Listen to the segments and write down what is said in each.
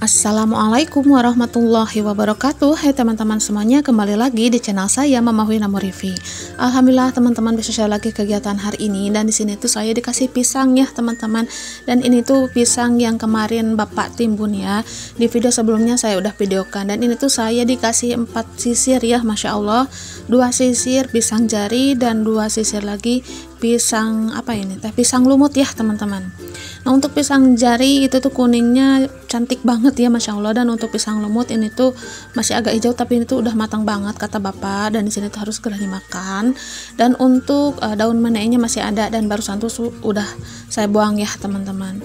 Assalamualaikum warahmatullahi wabarakatuh. Hai teman-teman semuanya, kembali lagi di channel saya Mama Wina Murifi. Alhamdulillah teman-teman bisa share lagi kegiatan hari ini, dan di sini tuh saya dikasih pisang ya teman-teman. Dan ini tuh pisang yang kemarin Bapak timbun ya. Di video sebelumnya saya udah videokan, dan ini tuh saya dikasih 4 sisir ya, Masya Allah. 2 sisir pisang jari dan 2 sisir lagi pisang apa ini teh, pisang lumut ya teman-teman. Nah, untuk pisang jari itu tuh kuningnya cantik banget ya, Masya Allah. Dan untuk pisang lumut ini tuh masih agak hijau, tapi ini tuh udah matang banget kata Bapak, dan di sini tuh harus segera dimakan. Dan untuk daun meneinya masih ada, dan barusan tuh udah saya buang ya teman-teman.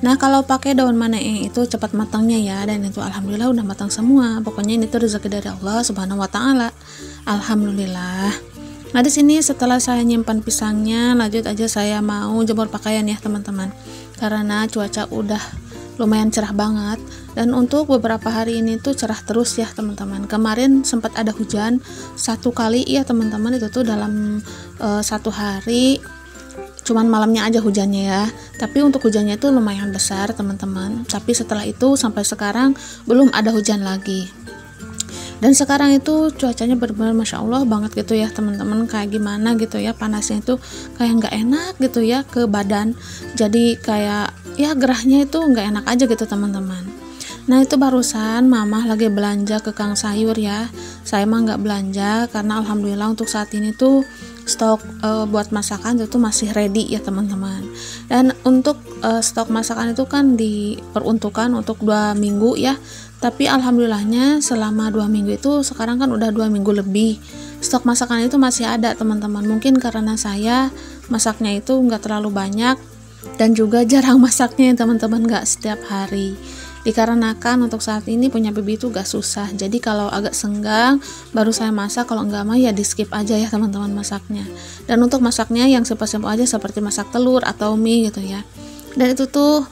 Nah, kalau pakai daun manei itu cepat matangnya ya, dan itu alhamdulillah udah matang semua. Pokoknya ini tuh rezeki dari Allah Subhanahu wa taala. Alhamdulillah. Nah, di sini setelah saya nyimpan pisangnya, lanjut aja saya mau jemur pakaian ya teman-teman. Karena cuaca udah lumayan cerah banget, dan untuk beberapa hari ini tuh cerah terus ya teman-teman. Kemarin sempat ada hujan 1 kali ya teman-teman, itu tuh dalam 1 hari, cuman malamnya aja hujannya ya. Tapi untuk hujannya itu lumayan besar teman-teman. Tapi setelah itu sampai sekarang belum ada hujan lagi. Dan sekarang itu cuacanya benar-benar Masya Allah banget gitu ya teman-teman. Kayak gimana gitu ya, panasnya itu kayak nggak enak gitu ya ke badan. Jadi kayak ya gerahnya itu nggak enak aja gitu teman-teman. Nah, itu barusan Mama lagi belanja ke Kang Sayur ya. Saya mah nggak belanja karena alhamdulillah untuk saat ini tuh stok buat masakan itu masih ready ya teman-teman. Dan untuk stok masakan itu kan diperuntukkan untuk 2 minggu ya. Tapi alhamdulillahnya selama 2 minggu itu sekarang kan udah 2 minggu lebih. Stok masakan itu masih ada teman-teman. Mungkin karena saya masaknya itu nggak terlalu banyak, dan juga jarang masaknya ya teman-teman, nggak setiap hari. Dikarenakan untuk saat ini punya baby itu gak susah, jadi kalau agak senggang baru saya masak, kalau enggak mah ya di skip aja ya teman-teman masaknya. Dan untuk masaknya yang simpel-simpel aja seperti masak telur atau mie gitu ya. Dan itu tuh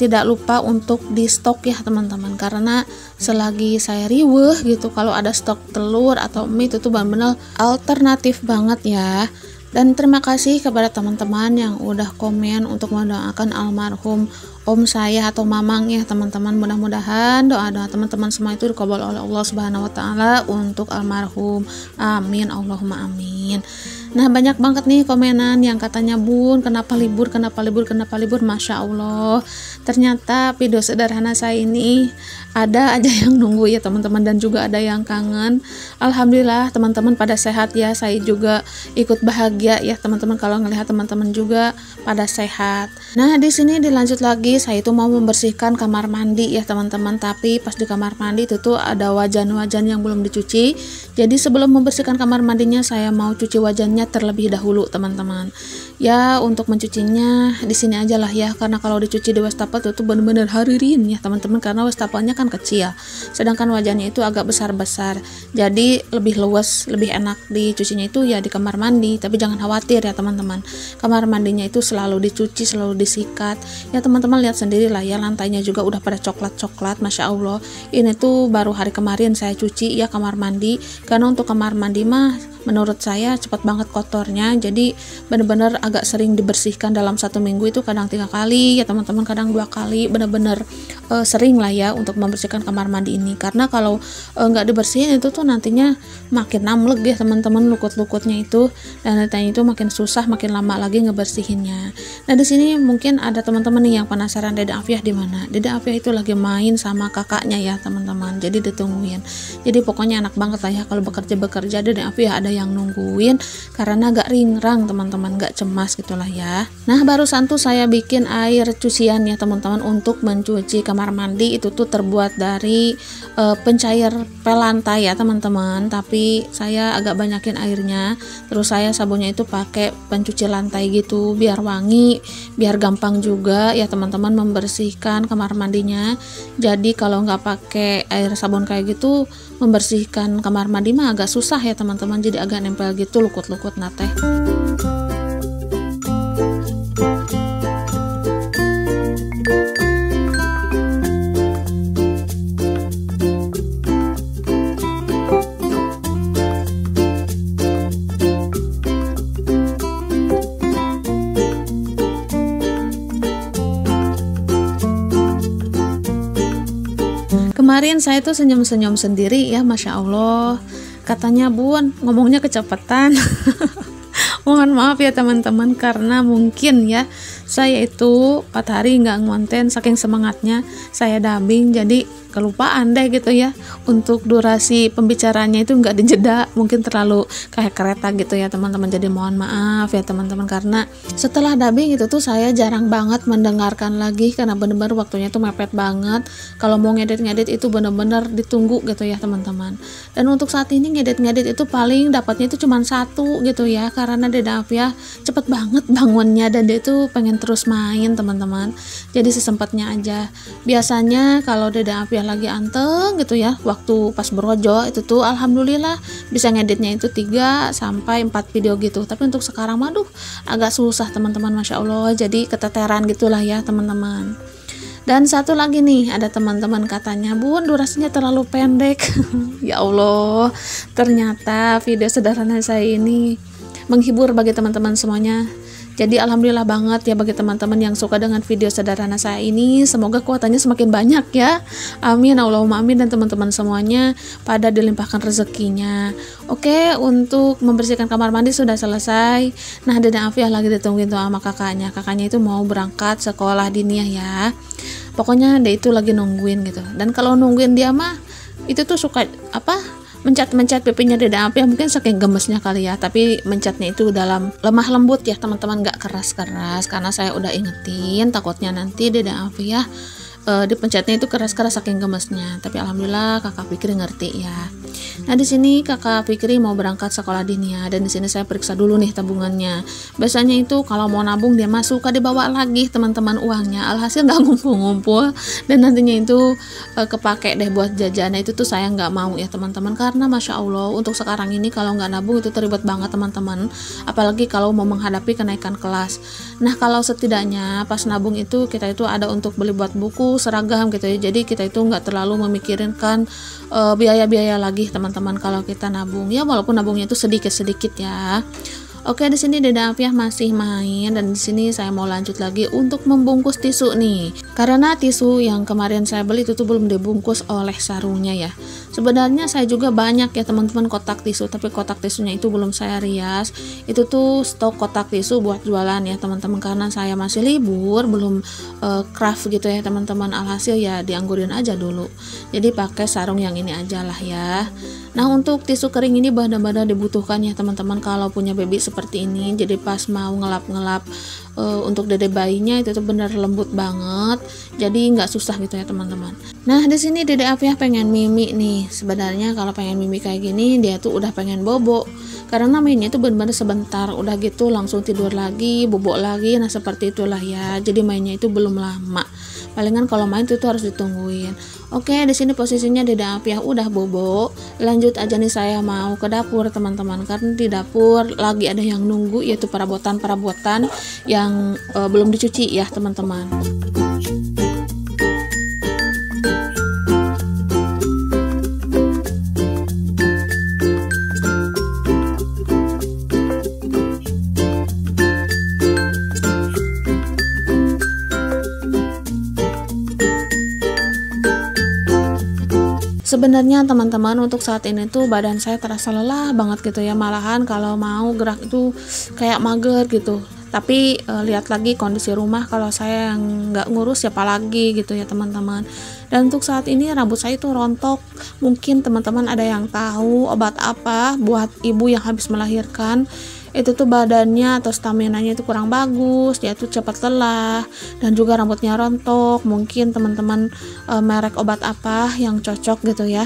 tidak lupa untuk di stok ya teman-teman, karena selagi saya riweuh gitu kalau ada stok telur atau mie itu tuh benar-benar alternatif banget ya. Dan terima kasih kepada teman-teman yang udah komen untuk mendoakan almarhum om saya atau mamang ya teman-teman. Mudah-mudahan doa-doa teman-teman semua itu dikabul oleh Allah Subhanahu wa taala untuk almarhum. Amin, Allahumma amin. Nah, banyak banget nih komenan yang katanya, Bun, kenapa libur, Masya Allah. Ternyata video sederhana saya ini ada aja yang nunggu ya teman-teman, dan juga ada yang kangen. Alhamdulillah teman-teman pada sehat ya, saya juga ikut bahagia ya teman-teman kalau ngelihat teman-teman juga pada sehat. Nah, di sini dilanjut lagi, saya itu mau membersihkan kamar mandi ya teman-teman, tapi pas di kamar mandi itu tuh ada wajan-wajan yang belum dicuci. Jadi sebelum membersihkan kamar mandinya, saya mau cuci wajannya terlebih dahulu teman-teman. Ya, untuk mencucinya di sini aja lah ya, karena kalau dicuci di wastafel itu benar-benar haririn ya teman-teman, karena wastafelnya kan kecil, sedangkan wajannya itu agak besar-besar. Jadi lebih luas, lebih enak dicucinya itu ya di kamar mandi. Tapi jangan khawatir ya teman-teman, kamar mandinya itu selalu dicuci, selalu disikat. Ya teman-teman lihat sendiri lah ya, lantainya juga udah pada coklat-coklat, Masya Allah. Ini tuh baru hari kemarin saya cuci ya kamar mandi, karena untuk kamar mandi mah menurut saya cepat banget kotornya, jadi bener-bener agak sering dibersihkan. Dalam 1 minggu itu kadang 3 kali ya teman-teman, kadang 2 kali, bener-bener sering lah ya untuk membersihkan kamar mandi ini. Karena kalau nggak dibersihin itu tuh nantinya makin namleg ya teman-teman, lukut-lukutnya itu, dan nantinya itu makin susah, makin lama lagi ngebersihinnya. Nah, di sini mungkin ada teman-teman nih yang penasaran Dede Afiah di mana. Dede Afiah itu lagi main sama kakaknya ya teman-teman, jadi ditungguin. Jadi pokoknya enak banget lah ya kalau bekerja Dede Afiah ada yang nungguin, karena gak ringrang teman-teman, gak cemas gitulah ya. Nah, barusan tuh saya bikin air cucian ya teman-teman untuk mencuci kamar mandi. Itu tuh terbuat dari pencair pelantai ya teman-teman, tapi saya agak banyakin airnya. Terus saya sabunnya itu pakai pencuci lantai gitu, biar wangi, biar gampang juga ya teman-teman membersihkan kamar mandinya. Jadi kalau nggak pakai air sabun kayak gitu, membersihkan kamar mandi mah agak susah ya teman-teman, jadi agak nempel gitu lukut-lukut nate. kemarin saya tuh senyum-senyum sendiri ya, Masya Allah. Katanya, Bun, ngomongnya kecepatan. Mohon maaf ya teman-teman, karena mungkin ya saya itu 4 hari nggak ngonten, saking semangatnya saya dubbing, jadi kelupaan deh gitu ya. Untuk durasi pembicaranya itu nggak dijeda, mungkin terlalu kayak kereta gitu ya teman-teman. Jadi mohon maaf ya teman-teman, karena setelah dubbing itu tuh saya jarang banget mendengarkan lagi, karena bener-bener waktunya tuh mepet banget. Kalau mau ngedit-ngedit itu bener-bener ditunggu gitu ya teman-teman. Dan untuk saat ini ngedit-ngedit itu paling dapatnya itu cuma 1 gitu ya, karena Dede Afia cepet banget bangunnya dan dia itu pengen terus main teman-teman. Jadi sesempatnya aja. Biasanya kalau Dede Afia lagi anteng gitu ya, waktu pas berojo itu tuh alhamdulillah bisa ngeditnya itu 3 sampai 4 video gitu. Tapi untuk sekarang aduh agak susah teman-teman, Masya Allah. Jadi keteteran gitulah ya teman-teman. Dan satu lagi nih, ada teman-teman katanya, Bun, durasinya terlalu pendek. Ya Allah, ternyata video sederhana saya ini menghibur bagi teman-teman semuanya. Jadi alhamdulillah banget ya bagi teman-teman yang suka dengan video sederhana saya ini. Semoga kuotanya semakin banyak ya. Amin, Allahumma amin. Dan teman-teman semuanya pada dilimpahkan rezekinya. Oke, untuk membersihkan kamar mandi sudah selesai. Nah, Dede Afia lagi ditungguin tuh sama kakaknya. Kakaknya itu mau berangkat sekolah diniyah ya. Pokoknya dia itu lagi nungguin gitu. Dan kalau nungguin dia mah itu tuh suka mencet pipinya Dede Afia, mungkin saking gemesnya kali ya, tapi mencetnya itu dalam lemah lembut ya teman-teman, gak keras-keras, karena saya udah ingetin takutnya nanti Dede Afia dipencetnya itu keras-keras saking gemesnya. Tapi alhamdulillah kakak Fikri ngerti ya. Nah di sini kakak Fikri mau berangkat sekolah diniyah, dan di sini saya periksa dulu nih tabungannya. Biasanya itu kalau mau nabung dia masuk dibawa lagi teman-teman uangnya, alhasil nggak ngumpul-ngumpul dan nantinya itu kepake deh buat jajan. Nah itu tuh saya nggak mau ya teman-teman, karena Masya Allah untuk sekarang ini kalau nggak nabung itu terlibat banget teman-teman, apalagi kalau mau menghadapi kenaikan kelas. Nah kalau setidaknya pas nabung itu kita itu ada untuk beli buat buku, seragam gitu ya, jadi kita itu nggak terlalu memikirkan biaya-biaya lagi teman-teman kalau kita nabung ya, walaupun nabungnya itu sedikit-sedikit ya. Oke, di sini Dede Afia masih main, dan di sini saya mau lanjut lagi untuk membungkus tisu nih. Karena tisu yang kemarin saya beli itu tuh belum dibungkus oleh sarungnya ya. Sebenarnya saya juga banyak ya teman-teman kotak tisu, tapi kotak tisunya itu belum saya rias. Itu tuh stok kotak tisu buat jualan ya teman-teman, karena saya masih libur, belum craft gitu ya teman-teman. Alhasil ya dianggurin aja dulu. Jadi pakai sarung yang ini aja lah ya. Nah untuk tisu kering ini benar-benar dibutuhkan ya teman-teman kalau punya baby seperti ini. Jadi pas mau ngelap-ngelap untuk dede bayinya itu tuh benar lembut banget. Jadi nggak susah gitu ya teman-teman. Nah di sini Dede Afia pengen mimi nih. Sebenarnya kalau pengen mimi kayak gini dia tuh udah pengen bobo. Karena mainnya itu benar-benar sebentar, udah gitu langsung tidur lagi, bobok lagi. Nah seperti itulah ya. Jadi mainnya itu belum lama. Palingan kalau main itu harus ditungguin. Oke, di sini posisinya Dede Afia udah bobo. Lanjut aja nih, saya mau ke dapur teman-teman, karena di dapur lagi ada yang nunggu, yaitu perabotan yang belum dicuci ya teman-teman. Sebenarnya teman-teman untuk saat ini tuh badan saya terasa lelah banget gitu ya, malahan kalau mau gerak itu kayak mager gitu. Tapi lihat lagi kondisi rumah, kalau saya yang nggak ngurus siapa lagi gitu ya teman-teman. Dan untuk saat ini rambut saya itu rontok. Mungkin teman-teman ada yang tahu obat apa buat ibu yang habis melahirkan. Itu tuh badannya atau stamina-nya itu kurang bagus, dia tuh cepat lelah dan juga rambutnya rontok. Mungkin teman-teman merek obat apa yang cocok gitu ya,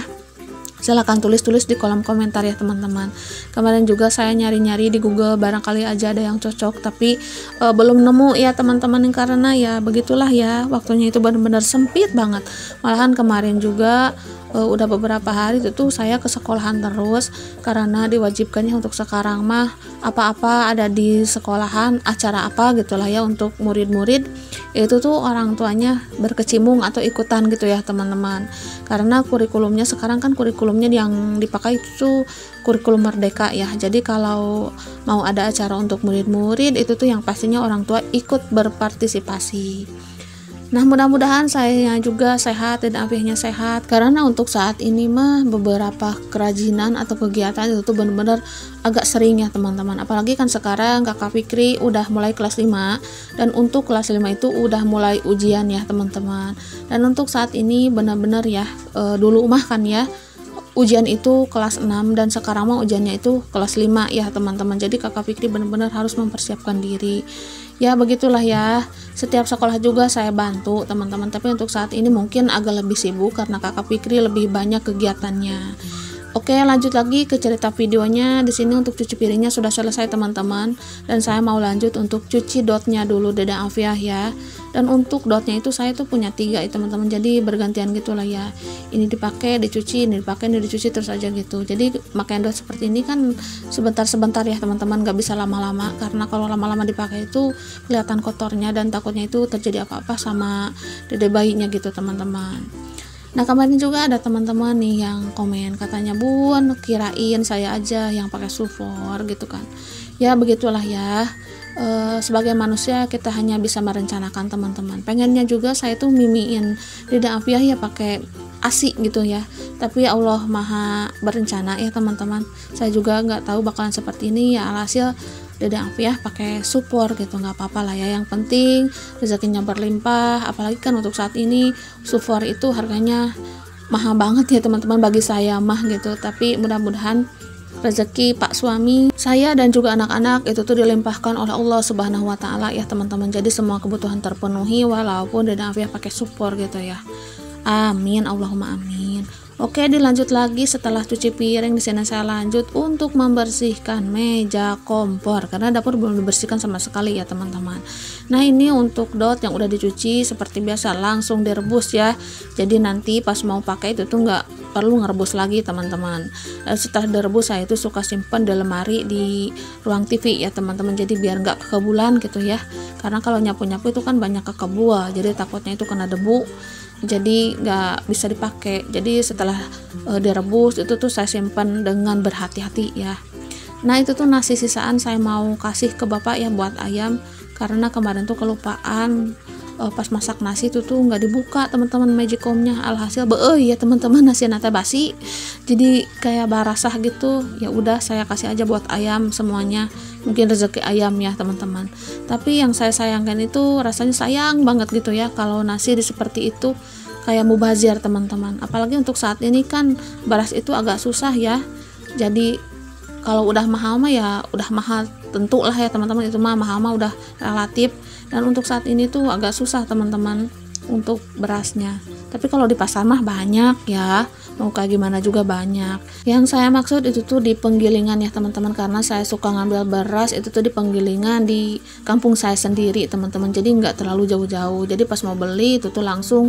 silahkan tulis di kolom komentar ya teman-teman. Kemarin juga saya nyari-nyari di Google, barangkali aja ada yang cocok, tapi belum nemu ya teman-teman, karena ya begitulah ya, waktunya itu benar-benar sempit banget. Malahan kemarin juga udah beberapa hari itu tuh saya ke sekolahan terus, karena diwajibkannya untuk sekarang mah apa-apa ada di sekolahan, acara apa gitulah ya untuk murid-murid itu tuh orang tuanya berkecimpung atau ikutan gitu ya teman-teman. Karena kurikulumnya sekarang kan kurikulumnya yang dipakai itu kurikulum merdeka ya. Jadi kalau mau ada acara untuk murid-murid itu tuh yang pastinya orang tua ikut berpartisipasi. Nah, mudah-mudahan saya juga sehat dan afiahnya sehat, karena untuk saat ini mah beberapa kerajinan atau kegiatan itu tuh benar-benar agak sering ya teman-teman. Apalagi kan sekarang Kakak Fikri udah mulai kelas 5, dan untuk kelas 5 itu udah mulai ujian ya teman-teman. Dan untuk saat ini benar-benar ya, dulu mah kan ya ujian itu kelas 6, dan sekarang mah ujiannya itu kelas 5 ya teman-teman. Jadi Kakak Fikri benar-benar harus mempersiapkan diri. Ya begitulah ya, setiap sekolah juga saya bantu teman-teman, tapi untuk saat ini mungkin agak lebih sibuk karena Kakak Fikri lebih banyak kegiatannya. Oke, lanjut lagi ke cerita videonya. Di sini untuk cuci piringnya sudah selesai teman-teman, dan saya mau lanjut untuk cuci dotnya dulu Dede Afiah ya. Dan untuk dotnya itu saya tuh punya 3 ya teman-teman, jadi bergantian gitulah ya. Ini dipakai, dicuci, ini dipakai, ini dicuci, terus aja gitu. Jadi pakai dot seperti ini kan sebentar-sebentar ya teman-teman, gak bisa lama-lama, karena kalau lama-lama dipakai itu kelihatan kotornya dan takutnya itu terjadi apa-apa sama dede bayinya gitu teman-teman. Nah, kemarin juga ada teman-teman nih yang komen, katanya Bun, kirain saya aja yang pakai sulfor gitu kan. Ya begitulah ya, sebagai manusia kita hanya bisa merencanakan teman-teman. Pengennya juga saya tuh mimiin Dede Afiah ya pakai ASI gitu ya, tapi Allah maha berencana ya teman-teman. Saya juga nggak tahu bakalan seperti ini ya, alhasil Dede Afiah pakai support gitu, nggak apa-apa lah ya, yang penting rezekinya berlimpah. Apalagi kan untuk saat ini support itu harganya mahal banget ya teman-teman bagi saya mah gitu. Tapi mudah-mudahan rezeki Pak suami saya dan juga anak-anak itu tuh dilimpahkan oleh Allah Subhanahu wa taala ya teman-teman. Jadi semua kebutuhan terpenuhi walaupun Dede Afiah pakai support gitu ya. Amin, Allahumma amin. Oke, dilanjut lagi setelah cuci piring. Di sini saya lanjut untuk membersihkan meja kompor karena dapur belum dibersihkan sama sekali ya teman-teman. Nah, ini untuk dot yang udah dicuci seperti biasa langsung direbus ya. Jadi nanti pas mau pakai itu tuh nggak perlu ngerebus lagi teman-teman. Dan setelah direbus saya itu suka simpen di lemari di ruang TV ya teman-teman. Jadi biar nggak kekebulan gitu ya. Karena kalau nyapu-nyapu itu kan banyak kekebul. Jadi takutnya itu kena debu. Jadi nggak bisa dipakai. Jadi setelah direbus itu tuh saya simpan dengan berhati-hati ya. Nah, itu tuh nasi sisaan saya mau kasih ke bapak ya buat ayam, karena kemarin tuh kelupaan pas masak nasi itu tuh nggak dibuka teman-teman magicomnya. Alhasil ya teman-teman, nasi nata basi jadi kayak barasah gitu. Ya udah saya kasih aja buat ayam semuanya, mungkin rezeki ayam ya teman-teman. Tapi yang saya sayangkan itu rasanya sayang banget gitu ya kalau nasi di seperti itu, kayak mubazir teman-teman. Apalagi untuk saat ini kan beras itu agak susah ya. Jadi kalau udah mahal mah ya udah mahal tentu lah ya teman-teman, itu mah mahal mah udah relatif. Dan untuk saat ini tuh agak susah teman-teman untuk berasnya. Tapi kalau di pasar mah banyak ya, mau kayak gimana juga banyak. Yang saya maksud itu tuh di penggilingan ya teman-teman, karena saya suka ngambil beras itu tuh di penggilingan di kampung saya sendiri teman-teman. Jadi nggak terlalu jauh-jauh. Jadi pas mau beli itu tuh langsung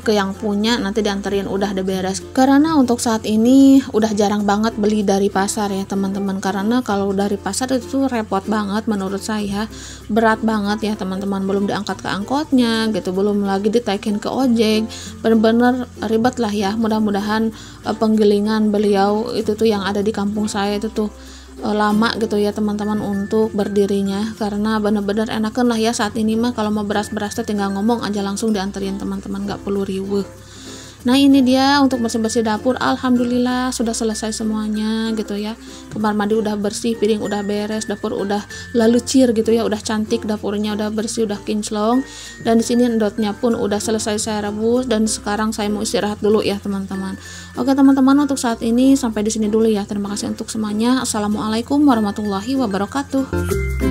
ke yang punya, nanti dianterin udah ada beres. Karena untuk saat ini udah jarang banget beli dari pasar ya teman-teman, karena kalau dari pasar itu tuh repot banget menurut saya, berat banget ya teman-teman, belum diangkat ke angkotnya gitu, belum lagi ditaikin ke ojek, bener-bener ribet lah ya. Mudah-mudahan penggilingan beliau itu tuh yang ada di kampung saya itu tuh lama gitu ya teman-teman untuk berdirinya, karena bener-bener enakan lah ya saat ini mah kalau mau beras-beras tuh tinggal ngomong aja langsung dianterin teman-teman, nggak perlu riweuh. Nah, ini dia untuk bersih-bersih dapur. Alhamdulillah sudah selesai semuanya gitu ya. Kamar mandi udah bersih, piring udah beres, dapur udah lalucir gitu ya, udah cantik, dapurnya udah bersih, udah kinclong. Dan di sini endotnya pun udah selesai saya rebus, dan sekarang saya mau istirahat dulu ya teman-teman. Oke teman-teman, untuk saat ini sampai di sini dulu ya. Terima kasih untuk semuanya. Assalamualaikum warahmatullahi wabarakatuh.